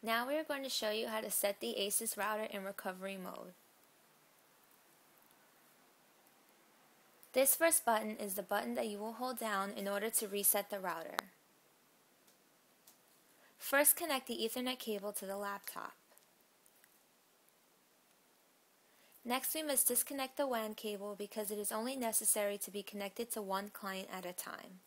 Now we are going to show you how to set the Asus router in recovery mode. This first button is the button that you will hold down in order to reset the router. First, connect the Ethernet cable to the laptop. Next, we must disconnect the WAN cable because it is only necessary to be connected to one client at a time.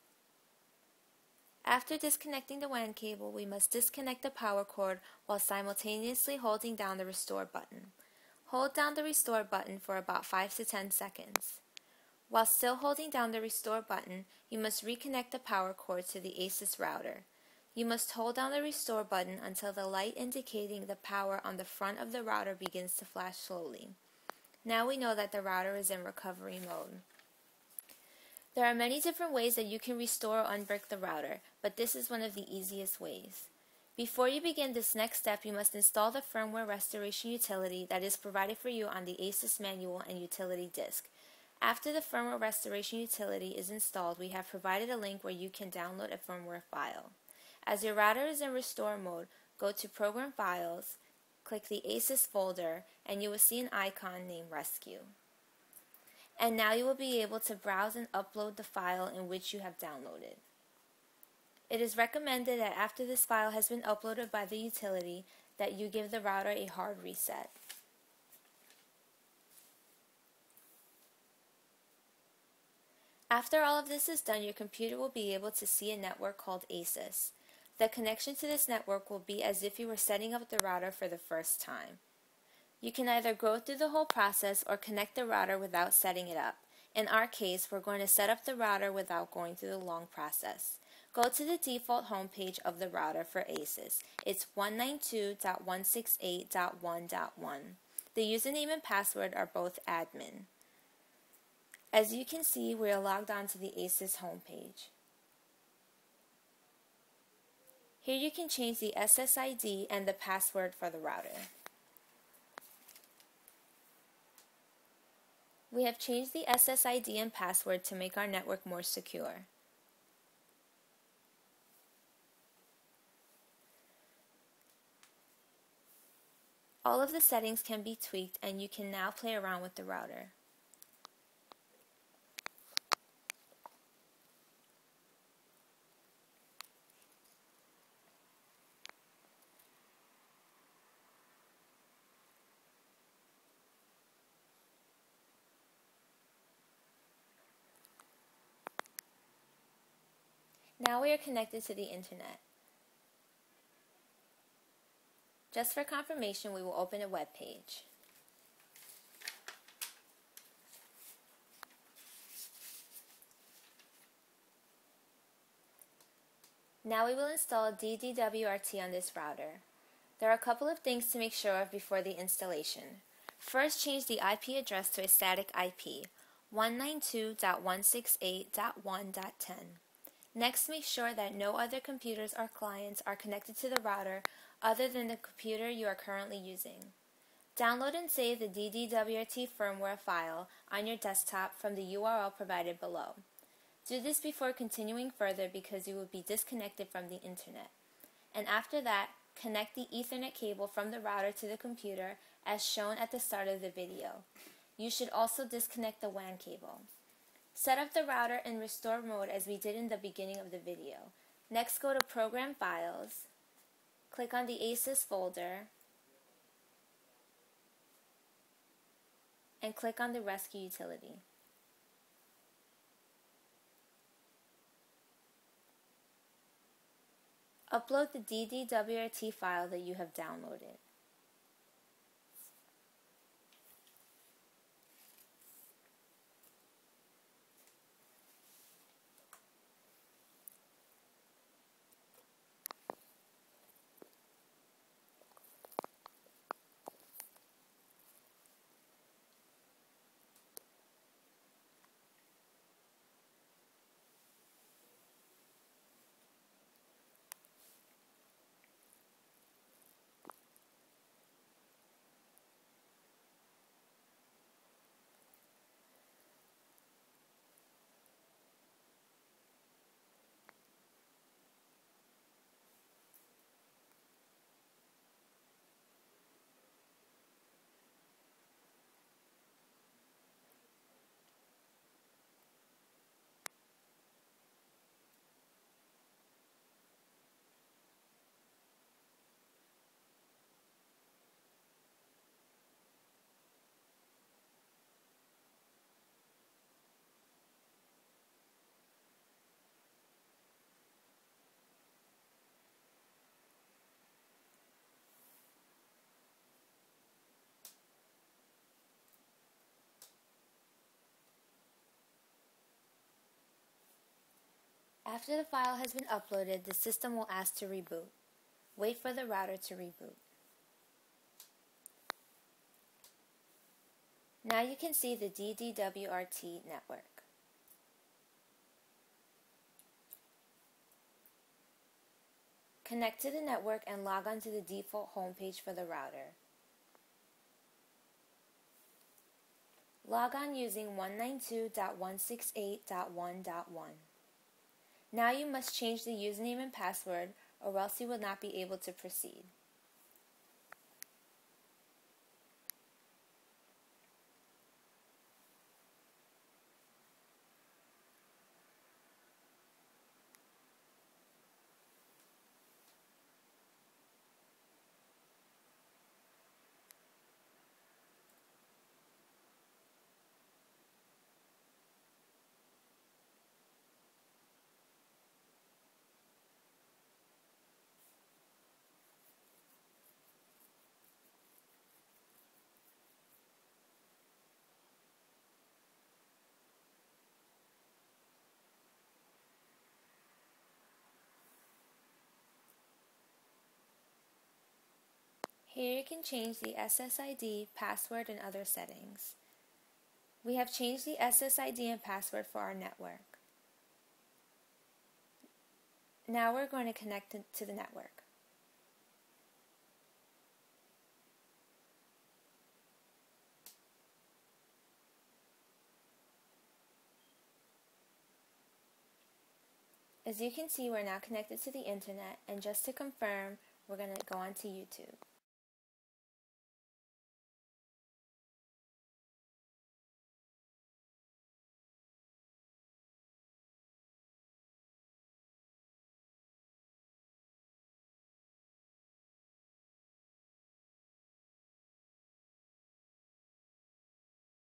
After disconnecting the WAN cable, we must disconnect the power cord while simultaneously holding down the restore button. Hold down the restore button for about 5 to 10 seconds. While still holding down the restore button, you must reconnect the power cord to the Asus router. You must hold down the restore button until the light indicating the power on the front of the router begins to flash slowly. Now we know that the router is in recovery mode. There are many different ways that you can restore or unbrick the router, but this is one of the easiest ways. Before you begin this next step, you must install the firmware restoration utility that is provided for you on the Asus manual and utility disk. After the firmware restoration utility is installed, we have provided a link where you can download a firmware file. As your router is in restore mode, go to Program Files, click the Asus folder, and you will see an icon named Rescue. And now you will be able to browse and upload the file in which you have downloaded. It is recommended that after this file has been uploaded by the utility, that you give the router a hard reset. After all of this is done, your computer will be able to see a network called Asus. The connection to this network will be as if you were setting up the router for the first time. You can either go through the whole process or connect the router without setting it up. In our case, we're going to set up the router without going through the long process. Go to the default homepage of the router for Asus. It's 192.168.1.1. The username and password are both admin. As you can see, we are logged on to the Asus homepage. Here you can change the SSID and the password for the router. We have changed the SSID and password to make our network more secure. All of the settings can be tweaked and you can now play around with the router. Now we are connected to the internet. Just for confirmation, we will open a web page. Now we will install Dd-Wrt on this router. There are a couple of things to make sure of before the installation. First, change the IP address to a static IP, 192.168.1.10. Next, make sure that no other computers or clients are connected to the router other than the computer you are currently using. Download and save the Dd-Wrt firmware file on your desktop from the URL provided below. Do this before continuing further because you will be disconnected from the internet. And after that, connect the Ethernet cable from the router to the computer as shown at the start of the video. You should also disconnect the WAN cable. Set up the router in restore mode as we did in the beginning of the video. Next, go to Program Files, click on the Asus folder, and click on the Rescue utility. Upload the Dd-Wrt file that you have downloaded. After the file has been uploaded, the system will ask to reboot. Wait for the router to reboot. Now you can see the Dd-Wrt network. Connect to the network and log on to the default homepage for the router. Log on using 192.168.1.1. Now you must change the username and password, or else you will not be able to proceed. Here you can change the SSID, password, and other settings. We have changed the SSID and password for our network. Now we're going to connect to the network. As you can see, we're now connected to the internet, and just to confirm, we're going to go on to YouTube.